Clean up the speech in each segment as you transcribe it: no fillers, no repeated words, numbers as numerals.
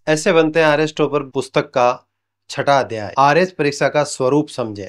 ऐसे बनते हैं आरएस टॉपर पुस्तक का छठा अध्याय, आरएस परीक्षा का स्वरूप समझें।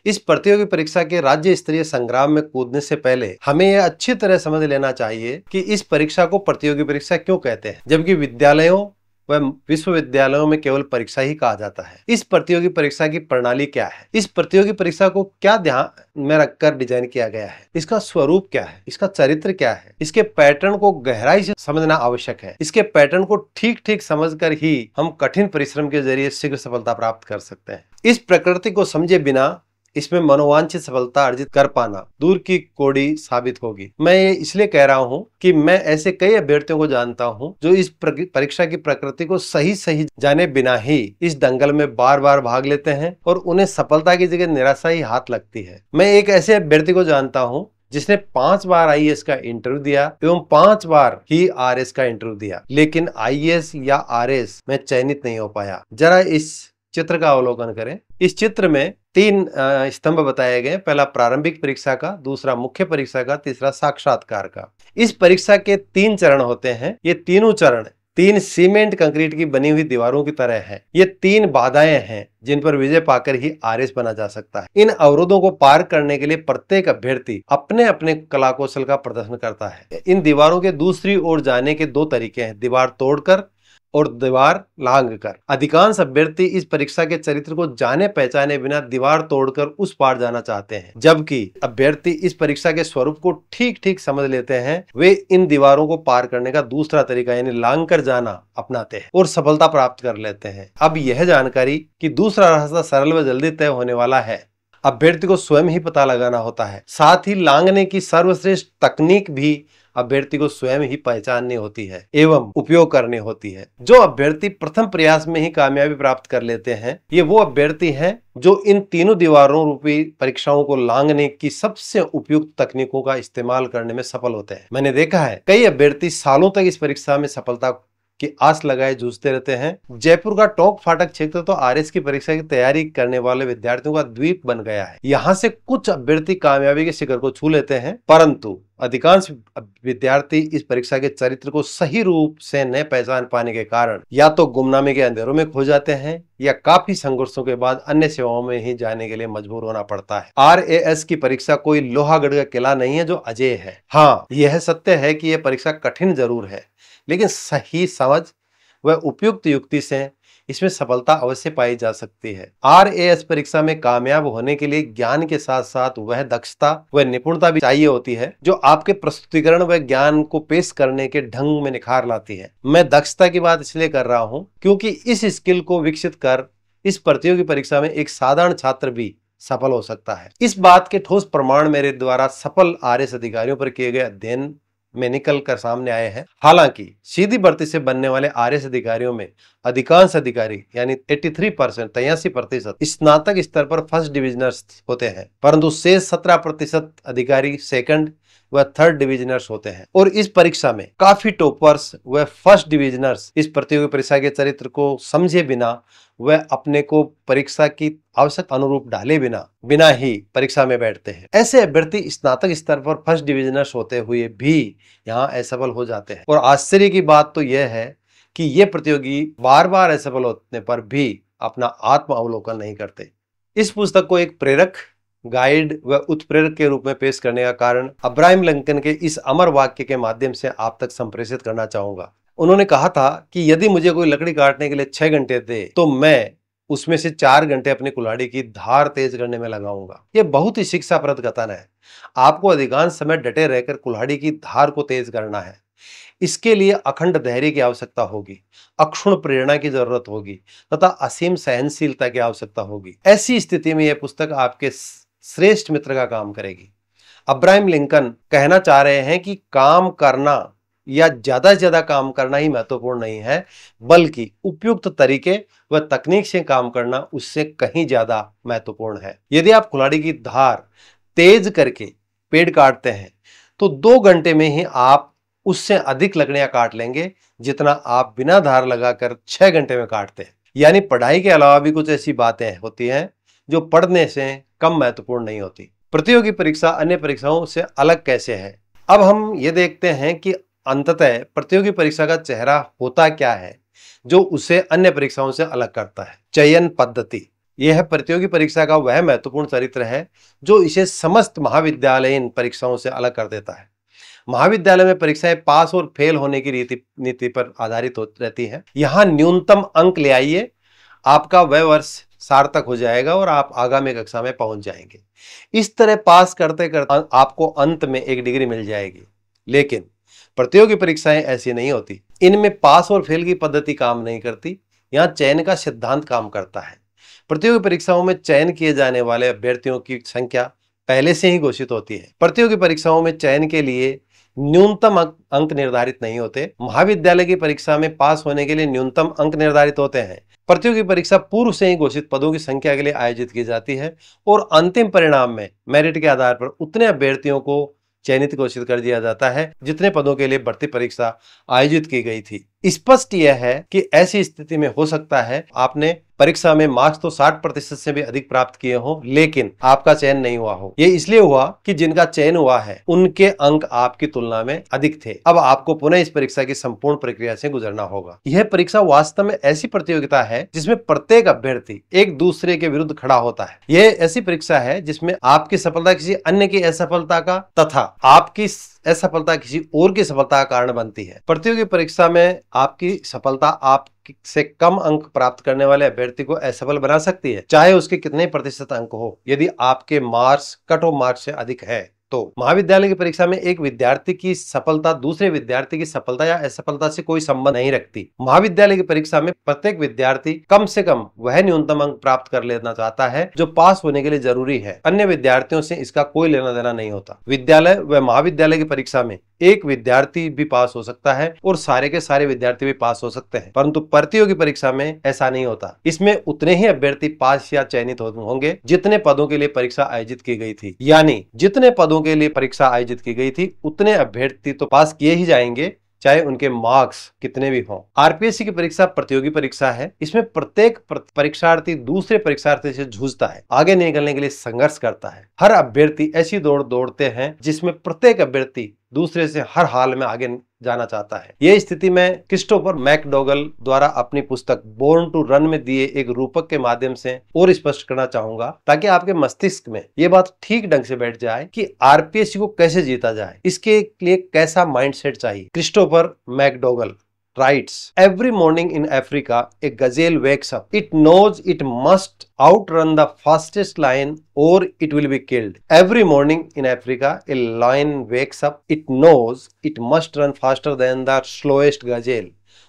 इस प्रतियोगी परीक्षा के राज्य स्तरीय संग्राम में कूदने से पहले हमें यह अच्छी तरह समझ लेना चाहिए कि इस परीक्षा को प्रतियोगी परीक्षा क्यों कहते हैं, जबकि विद्यालयों व विश्वविद्यालयों में केवल परीक्षा ही कहा जाता है। इस प्रतियोगी परीक्षा की प्रणाली क्या है, इस प्रतियोगी परीक्षा को क्या ध्यान में रखकर डिजाइन किया गया है, इसका स्वरूप क्या है, इसका चरित्र क्या है, इसके पैटर्न को गहराई से समझना आवश्यक है। इसके पैटर्न को ठीक ठीक समझकर ही हम कठिन परिश्रम के जरिए शीघ्र सफलता प्राप्त कर सकते हैं। इस प्रकृति को समझे बिना इसमें मनोवांछित सफलता अर्जित कर पाना दूर की कौड़ी साबित होगी। मैं ये इसलिए कह रहा हूं कि मैं ऐसे कई अभ्यर्थियों को जानता हूं जो इस परीक्षा की प्रकृति को सही सही जाने बिना ही इस दंगल में बार बार भाग लेते हैं और उन्हें सफलता की जगह निराशा ही हाथ लगती है। मैं एक ऐसे अभ्यर्थी को जानता हूं जिसने 5 बार आईएएस का इंटरव्यू दिया एवं 5 बार ही आरएस का इंटरव्यू दिया, लेकिन आईएएस या आरएस में चयनित नहीं हो पाया। जरा इस चित्र का अवलोकन करें। इस चित्र में 3 स्तंभ बताए गए, पहला प्रारंभिक परीक्षा का, दूसरा मुख्य परीक्षा का, तीसरा साक्षात्कार का। इस परीक्षा के 3 चरण होते हैं। ये तीनों चरण 3 सीमेंट कंक्रीट की बनी हुई दीवारों की तरह है। ये 3 बाधाएं हैं जिन पर विजय पाकर ही आरएस बना जा सकता है। इन अवरोधों को पार करने के लिए प्रत्येक अभ्यर्थी अपने अपने कला कौशल का प्रदर्शन करता है। इन दीवारों के दूसरी ओर जाने के 2 तरीके हैं, दीवार तोड़कर और दीवार लांग कर। अधिकांश अभ्यर्थी इस परीक्षा के चरित्र को जाने पहचाने बिना दीवार तोड़कर उस पार जाना चाहते हैं, जबकि अभ्यर्थी इस परीक्षा के स्वरूप को ठीक ठीक समझ लेते हैं। वे इन दीवारों को पार करने का दूसरा तरीका यानी लांग कर जाना अपनाते हैं और सफलता प्राप्त कर लेते हैं। अब यह जानकारी कि दूसरा रास्ता सरल व जल्दी तय होने वाला है, अभ्यर्थी को स्वयं ही पता लगाना होता है। साथ ही लांघने की सर्वश्रेष्ठ तकनीक भी अभ्यर्थी को स्वयं ही पहचाननी होती है एवं उपयोग करनी होती है। जो अभ्यर्थी प्रथम प्रयास में ही कामयाबी प्राप्त कर लेते हैं, ये वो अभ्यर्थी हैं जो इन तीनों दीवारों रूपी परीक्षाओं को लांघने की सबसे उपयुक्त तकनीकों का इस्तेमाल करने में सफल होते हैं। मैंने देखा है कई अभ्यर्थी सालों तक इस परीक्षा में सफलता की आस लगाए जूझते रहते हैं। जयपुर का टोंक फाटक क्षेत्र तो आरएस की परीक्षा की तैयारी करने वाले विद्यार्थियों का द्वीप बन गया है। यहाँ से कुछ अभ्यर्थी कामयाबी के शिखर को छू लेते हैं, परंतु अधिकांश विद्यार्थी इस परीक्षा के चरित्र को सही रूप से न पहचान पाने के कारण या तो गुमनामी के अंधेरों में खो जाते हैं या काफी संघर्षों के बाद अन्य सेवाओं में ही जाने के लिए मजबूर होना पड़ता है। आरएएस की परीक्षा कोई लोहागढ़ का किला नहीं है जो अजेय है। हाँ, यह सत्य है कि यह परीक्षा कठिन जरूर है, लेकिन सही समझ व उपयुक्त युक्ति से इसमें सफलता अवश्य पाई जा सकती है। आरएएस परीक्षा में कामयाब होने के लिए ज्ञान के साथ साथ वह दक्षता व निपुणता भी चाहिए होती है जो आपके प्रस्तुतिकरण व ज्ञान को पेश करने के ढंग में निखार लाती है। मैं दक्षता की बात इसलिए कर रहा हूं क्योंकि इस स्किल को विकसित कर इस प्रतियोगी परीक्षा में एक साधारण छात्र भी सफल हो सकता है। इस बात के ठोस प्रमाण मेरे द्वारा सफल आरएएस अधिकारियों पर किए गए अध्ययन में निकल कर सामने आए हैं। हालांकि सीधी भर्ती से बनने वाले आरएएस अधिकारियों में अधिकांश अधिकारी यानी 83% स्नातक स्तर पर फर्स्ट डिविजनर्स होते हैं, परंतु शेष 17% अधिकारी सेकंड व थर्ड डिविजनर्स होते हैं। और इस परीक्षा में काफी टॉपर्स व फर्स्ट डिविजनर्स इस प्रतियोगी परीक्षा के चरित्र को समझे बिना व अपने को परीक्षा की आवश्यक अनुरूप डाले बिना ही परीक्षा में बैठते हैं। ऐसे अभ्यर्थी स्नातक स्तर पर फर्स्ट डिविजनर्स होते हुए भी यहाँ असफल हो जाते हैं। और आश्चर्य की बात तो यह है कि ये प्रतियोगी बार बार असफल होने पर भी अपना आत्म अवलोकन नहीं करते। इस पुस्तक को एक प्रेरक, गाइड व उत्प्रेरक के रूप में पेश करने का कारण अब्राहम लिंकन के इस अमर वाक्य के माध्यम से आप तक संप्रेषित करना चाहूंगा। उन्होंने कहा था कि यदि मुझे कोई लकड़ी काटने के लिए 6 घंटे दे तो मैं उसमें से 4 घंटे अपनी कुल्हाड़ी की धार तेज करने में लगाऊंगा। यह बहुत ही शिक्षाप्रद कथन है। आपको अधिकांश समय डटे रहकर कुल्हाड़ी की धार को तेज करना है। इसके लिए अखंड धैर्य की आवश्यकता होगी, अक्षुण्ण प्रेरणा की जरूरत होगी तथा असीम सहनशीलता की आवश्यकता होगी। ऐसी स्थिति में यह पुस्तक आपके श्रेष्ठ मित्र का काम करेगी। अब्राहम लिंकन कहना चाह रहे हैं कि काम करना या ज्यादा से ज्यादा काम करना ही महत्वपूर्ण नहीं है, बल्कि उपयुक्त तरीके व तकनीक से काम करना उससे कहीं ज्यादा महत्वपूर्ण है। यदि आप कुल्हाड़ी की धार तेज करके पेड़ काटते हैं तो 2 घंटे में ही आप उससे अधिक लकड़ियां काट लेंगे जितना आप बिना धार लगाकर 6 घंटे में काटते हैं। यानी पढ़ाई के अलावा भी कुछ ऐसी बातें होती हैं जो पढ़ने से कम महत्वपूर्ण नहीं होती। प्रतियोगी परीक्षा अन्य परीक्षाओं से अलग कैसे है? अब हम ये देखते हैं कि अंततः प्रतियोगी परीक्षा का चेहरा होता क्या है। जो उसे अन्य परीक्षाओं से अलग करता है। चयन पद्धति, यह प्रतियोगी परीक्षा का वह महत्वपूर्ण चरित्र है जो इसे समस्त महाविद्यालयीन परीक्षाओं से अलग कर देता है। महाविद्यालय में परीक्षाएं पास और फेल होने की नीति पर आधारित रहती है। यहाँ न्यूनतम अंक ले आइए, आपका वह वर्ष सार्थक हो जाएगा और आप आगामी कक्षा में पहुंच जाएंगे। इस तरह पास करते करते आपको अंत में एक डिग्री मिल जाएगी। लेकिन प्रतियोगी परीक्षाएं ऐसी नहीं होती। इनमें पास और फेल की पद्धति काम नहीं करती, यहाँ चयन का सिद्धांत काम करता है। प्रतियोगी परीक्षाओं में चयन किए जाने वाले अभ्यर्थियों की संख्या पहले से ही घोषित होती है। प्रतियोगी परीक्षाओं में चयन के लिए न्यूनतम अंक निर्धारित नहीं होते। महाविद्यालय की परीक्षा में पास होने के लिए न्यूनतम अंक निर्धारित होते हैं। प्रतियोगी परीक्षा पूर्व से ही घोषित पदों की संख्या के लिए आयोजित की जाती है और अंतिम परिणाम में मेरिट के आधार पर उतने अभ्यर्थियों को चयनित घोषित कर दिया जाता है जितने पदों के लिए भर्ती परीक्षा आयोजित की गई थी। स्पष्ट यह है कि ऐसी स्थिति में हो सकता है आपने परीक्षा में मार्क्स तो 60% से भी अधिक प्राप्त किए हो, लेकिन आपका चयन नहीं हुआ हो। ये इसलिए हुआ कि जिनका चयन हुआ है उनके अंक आपकी तुलना में अधिक थे। अब आपको पुनः इस परीक्षा की संपूर्ण प्रक्रिया से गुजरना होगा। यह परीक्षा वास्तव में ऐसी प्रतियोगिता है जिसमें प्रत्येक अभ्यर्थी एक दूसरे के विरुद्ध खड़ा होता है। यह ऐसी परीक्षा है जिसमें आपकी सफलता किसी अन्य की असफलता का तथा आपकी असफलता किसी और की सफलता का कारण बनती है। प्रतियोगी परीक्षा में आपकी सफलता आप से कम अंक प्राप्त करने वाले अभ्यर्थी को असफल बना सकती है, चाहे उसके कितने प्रतिशत अंक हो। यदि आपके मार्क्स कट ऑफ मार्क्स से अधिक है तो महाविद्यालय की परीक्षा में एक विद्यार्थी की सफलता दूसरे विद्यार्थी की सफलता या असफलता से कोई संबंध नहीं रखती। महाविद्यालय की परीक्षा में प्रत्येक विद्यार्थी कम से कम वह न्यूनतम अंक प्राप्त कर लेना चाहता है जो पास होने के लिए जरूरी है। अन्य विद्यार्थियों से इसका कोई लेना देना नहीं होता। विद्यालय व महाविद्यालय की परीक्षा में एक विद्यार्थी भी पास हो सकता है और सारे के सारे विद्यार्थी भी पास हो सकते हैं, परंतु प्रतियोगी परीक्षा में ऐसा नहीं होता। इसमें उतने ही अभ्यर्थी पास या चयनित होंगे जितने पदों के लिए परीक्षा आयोजित की गई थी। यानी जितने पदों के लिए परीक्षा आयोजित की गई थी उतने अभ्यर्थी तो पास किए ही जाएंगे, चाहे उनके मार्क्स कितने भी हों। आरपीएससी की परीक्षा प्रतियोगी परीक्षा है। इसमें प्रत्येक परीक्षार्थी दूसरे परीक्षार्थी से जूझता है, आगे निकलने के लिए संघर्ष करता है। हर अभ्यर्थी ऐसी दौड़ दौड़ते हैं जिसमें प्रत्येक अभ्यर्थी दूसरे से हर हाल में आगे जाना चाहता है। यह स्थिति में क्रिस्टोफर मैकडोगल द्वारा अपनी पुस्तक बोर्न टू रन में दिए एक रूपक के माध्यम से और स्पष्ट करना चाहूंगा, ताकि आपके मस्तिष्क में यह बात ठीक ढंग से बैठ जाए कि आरपीएससी को कैसे जीता जाए, इसके लिए कैसा माइंडसेट चाहिए। Christopher McDougall writes, every morning in Africa, a gazelle wakes up. It knows it must outrun the fastest lion or it will be killed. Every morning in Africa, a lion wakes up. It knows it must run faster than the slowest gazelle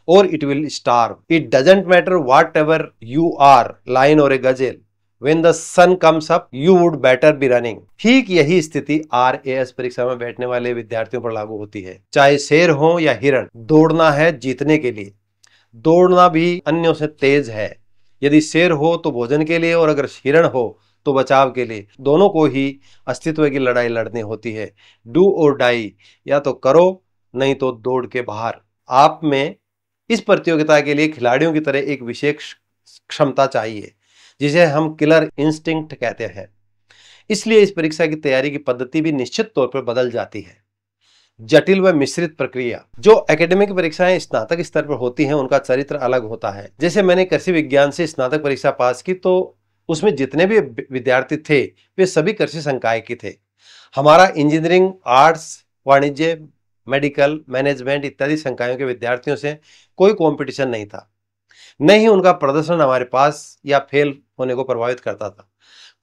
or it will starve. It doesn't matter whatever you are, lion or a gazelle. When the sun comes up, you would better be running. ठीक यही स्थिति RAS परीक्षा में बैठने वाले विद्यार्थियों पर लागू होती है। चाहे शेर हो या हिरण, दौड़ना है जीतने के लिए। दौड़ना भी अन्यों से तेज है। यदि शेर हो तो भोजन के लिए और अगर हिरण हो तो बचाव के लिए। दोनों को ही अस्तित्व की लड़ाई लड़नी होती है। डू और डाई, या तो करो नहीं तो दौड़ के बाहर। आप में इस प्रतियोगिता के लिए खिलाड़ियों की तरह एक विशेष क्षमता चाहिए जिसे हम किलर इंस्टिंक्ट कहते हैं। इसलिए इस परीक्षा की तैयारी की पद्धति भी निश्चित तौर पर बदल जाती है। जटिल व मिश्रित प्रक्रिया। जो एकेडमिक परीक्षाएं स्नातक स्तर पर होती हैं उनका चरित्र अलग होता है। जैसे मैंने कृषि विज्ञान से स्नातक परीक्षा पास की तो उसमें जितने भी विद्यार्थी थे वे सभी कृषि संकाय के थे। हमारा इंजीनियरिंग, आर्ट्स, वाणिज्य, मेडिकल, मैनेजमेंट इत्यादि संकायों के विद्यार्थियों से कोई कॉम्पिटिशन नहीं था। न ही उनका प्रदर्शन हमारे पास या फेल होने को प्रभावित करता था।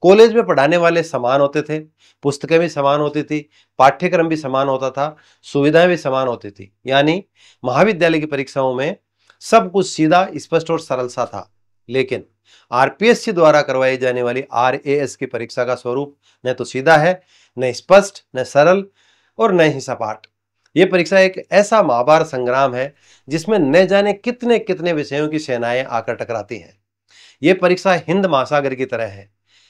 कॉलेज में पढ़ाने वाले समान होते थे, पुस्तकें भी समान होती थी, पाठ्यक्रम भी समान होता था, सुविधाएं भी समान होती थी। यानी महाविद्यालय की परीक्षाओं में सब कुछ सीधा, स्पष्ट और सरल सा था। लेकिन आरपीएससी द्वारा करवाई जाने वाली आरएएस की परीक्षा का स्वरूप न तो सीधा है, न स्पष्ट, न सरल और न ही सपाट। यह परीक्षा एक ऐसा महाभारत संग्राम है जिसमें न जाने कितने कितने विषयों की सेनाएं आकर टकराती हैं। यह परीक्षा हिंद महासागर की तरह है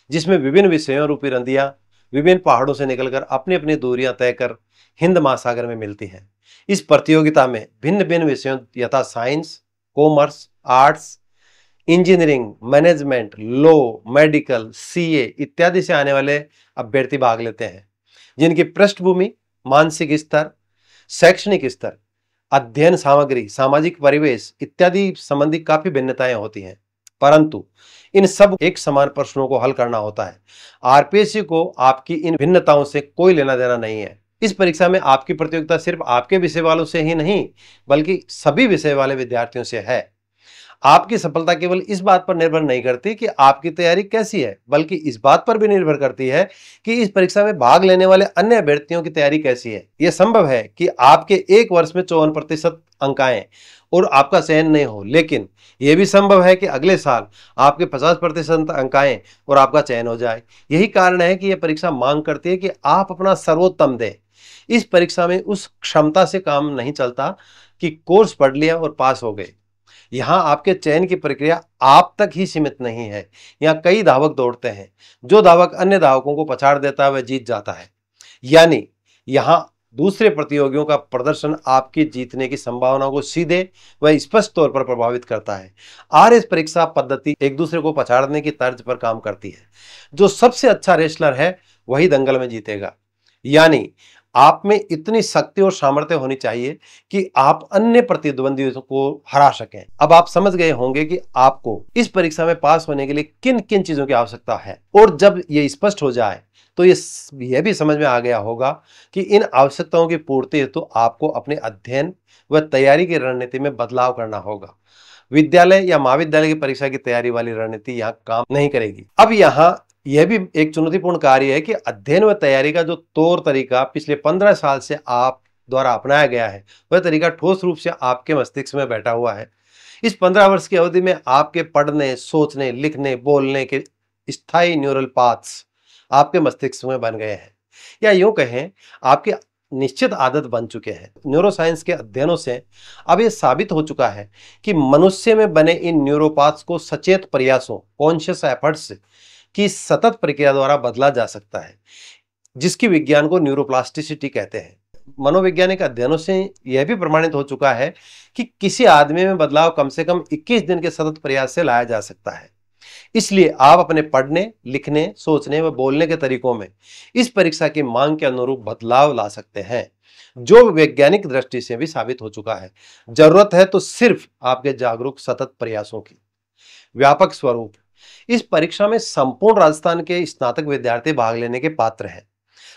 जिसमें विभिन्न विषयों रूपी नदियां विभिन्न पहाड़ों से निकलकर अपनी अपनी दूरियां तय कर हिंद महासागर में मिलती हैं। इस प्रतियोगिता में भिन्न भिन्न विषयों यथा science, commerce, arts, engineering, management, law, medical, CA इत्यादि से आने वाले अभ्यर्थी भाग लेते हैं, जिनकी पृष्ठभूमि, मानसिक स्तर, शैक्षणिक स्तर, अध्ययन सामग्री, सामाजिक परिवेश इत्यादि संबंधी काफी भिन्नताएं होती हैं, परंतु इन सब एक समान प्रश्नों को हल करना होता है। आरपीएससी को आपकी इन भिन्नताओं से कोई लेना देना नहीं है। इस परीक्षा में आपकी प्रतियोगिता सिर्फ आपके विषय वालों से ही नहीं, बल्कि सभी विषय वाले विद्यार्थियों से है। आपकी सफलता केवल इस बात पर निर्भर नहीं करती कि आपकी तैयारी कैसी है, बल्कि इस बात पर भी निर्भर करती है कि इस परीक्षा में भाग लेने वाले अन्य अभ्यर्थियों की तैयारी कैसी है। यह संभव है कि आपके एक वर्ष में 54% अंक आए और आपका चयन नहीं हो, लेकिन यह भी संभव है कि अगले साल आपके 50% अंक आए और आपका चयन हो जाए। यही कारण है कि यह परीक्षा मांग करती है कि आप अपना सर्वोत्तम दें। इस परीक्षा में उस क्षमता से काम नहीं चलता कि कोर्स पढ़ लिया और पास हो गए। यहाँ आपके चयन की प्रक्रिया आप तक ही सीमित नहीं है। यहाँ कई धावक दौड़ते हैं। जो धावक अन्य धावकों को पछाड़ देता है वह जीत जाता है। यानी यहाँ दूसरे प्रतियोगियों का प्रदर्शन आपकी जीतने की संभावना को सीधे व स्पष्ट तौर पर प्रभावित करता है। आरएस परीक्षा पद्धति एक दूसरे को पछाड़ने की तर्ज पर काम करती है। जो सबसे अच्छा रेसलर है वही दंगल में जीतेगा। यानी आप में इतनी शक्ति और सामर्थ्य होनी चाहिए कि आप अन्य प्रतिद्वंदियों को हरा सकें। अब आप समझ गए होंगे कि आपको इस परीक्षा में पास होने के लिए किन किन चीजों की आवश्यकता है, और जब ये स्पष्ट हो जाए तो यह भी समझ में आ गया होगा कि इन आवश्यकताओं की पूर्ति हेतु तो आपको अपने अध्ययन व तैयारी की रणनीति में बदलाव करना होगा। विद्यालय या महाविद्यालय की परीक्षा की तैयारी वाली रणनीति यहाँ काम नहीं करेगी। अब यहाँ यह भी एक चुनौतीपूर्ण कार्य है कि अध्ययन व तैयारी का जो तौर तरीका पिछले 15 साल से आप द्वारा अपनाया गया है, वह तरीका ठोस रूप से आपके मस्तिष्क में बैठा हुआ है। इस 15 वर्ष की अवधि में आपके पढ़ने, सोचने, लिखने, बोलने के स्थायी न्यूरल पाथ्स आपके मस्तिष्क में बन गए हैं, या यूं कहें आपकी निश्चित आदत बन चुके हैं। न्यूरोसाइंस के अध्ययनों से अब यह साबित हो चुका है कि मनुष्य में बने इन न्यूरोपाथ्स को सचेत प्रयासों, कॉन्शियस एफर्ट्स की सतत प्रक्रिया द्वारा बदला जा सकता है, जिसकी विज्ञान को न्यूरोप्लास्टिसिटी कहते हैं। मनोवैज्ञानिक अध्ययनों से यह भी प्रमाणित हो चुका है कि किसी आदमी में बदलाव कम से कम 21 दिन के सतत प्रयास से लाया जा सकता है। इसलिए आप अपने पढ़ने, लिखने, सोचने व बोलने के तरीकों में इस परीक्षा की मांग के अनुरूप बदलाव ला सकते हैं, जो वैज्ञानिक दृष्टि से भी साबित हो चुका है। जरूरत है तो सिर्फ आपके जागरूक सतत प्रयासों की। व्यापक स्वरूप, इस परीक्षा में संपूर्ण राजस्थान के स्नातक विद्यार्थी भाग लेने के पात्र हैं।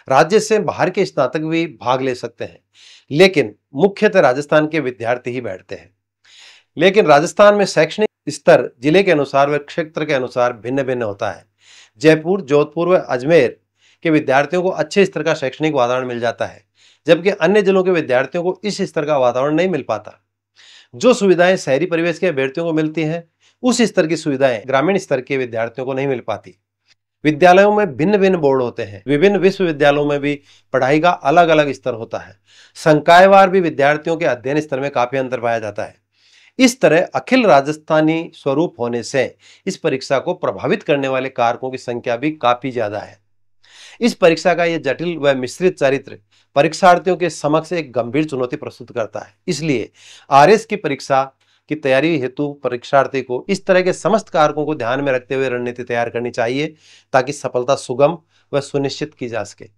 राज्य से बाहर के स्नातक भी भाग ले सकते हैं, लेकिन मुख्यतः राजस्थान के विद्यार्थी ही बैठते हैं। लेकिन राजस्थान में शैक्षणिक स्तर जिले के अनुसार व क्षेत्र के अनुसार भिन्न भिन्न होता है। जयपुर, जोधपुर व अजमेर के विद्यार्थियों को अच्छे स्तर का शैक्षणिक वातावरण मिल जाता है, जबकि अन्य जिलों के विद्यार्थियों को इस स्तर का वातावरण नहीं मिल पाता। जो सुविधाएं शहरी परिवेश के अभ्यर्थियों को मिलती हैं, उस स्तर की सुविधाएं ग्रामीण स्तर के विद्यार्थियों को नहीं मिल पाती। विद्यालयों में भिन्न भिन्न बोर्ड होते हैं। विभिन्न विश्वविद्यालयों में भी पढ़ाई का अलग अलग स्तर होता है। संकायवार भी विद्यार्थियों के अध्ययन स्तर में काफी अंतर पाया जाता है। इस तरह अखिल राजस्थानी स्वरूप होने से इस परीक्षा को प्रभावित करने वाले कारकों की संख्या भी काफी ज्यादा है। इस परीक्षा का यह जटिल व मिश्रित चरित्र परीक्षार्थियों के समक्ष एक गंभीर चुनौती प्रस्तुत करता है। इसलिए आरएस की परीक्षा की तैयारी हेतु परीक्षार्थी को इस तरह के समस्त कारकों को ध्यान में रखते हुए रणनीति तैयार करनी चाहिए, ताकि सफलता सुगम व सुनिश्चित की जा सके।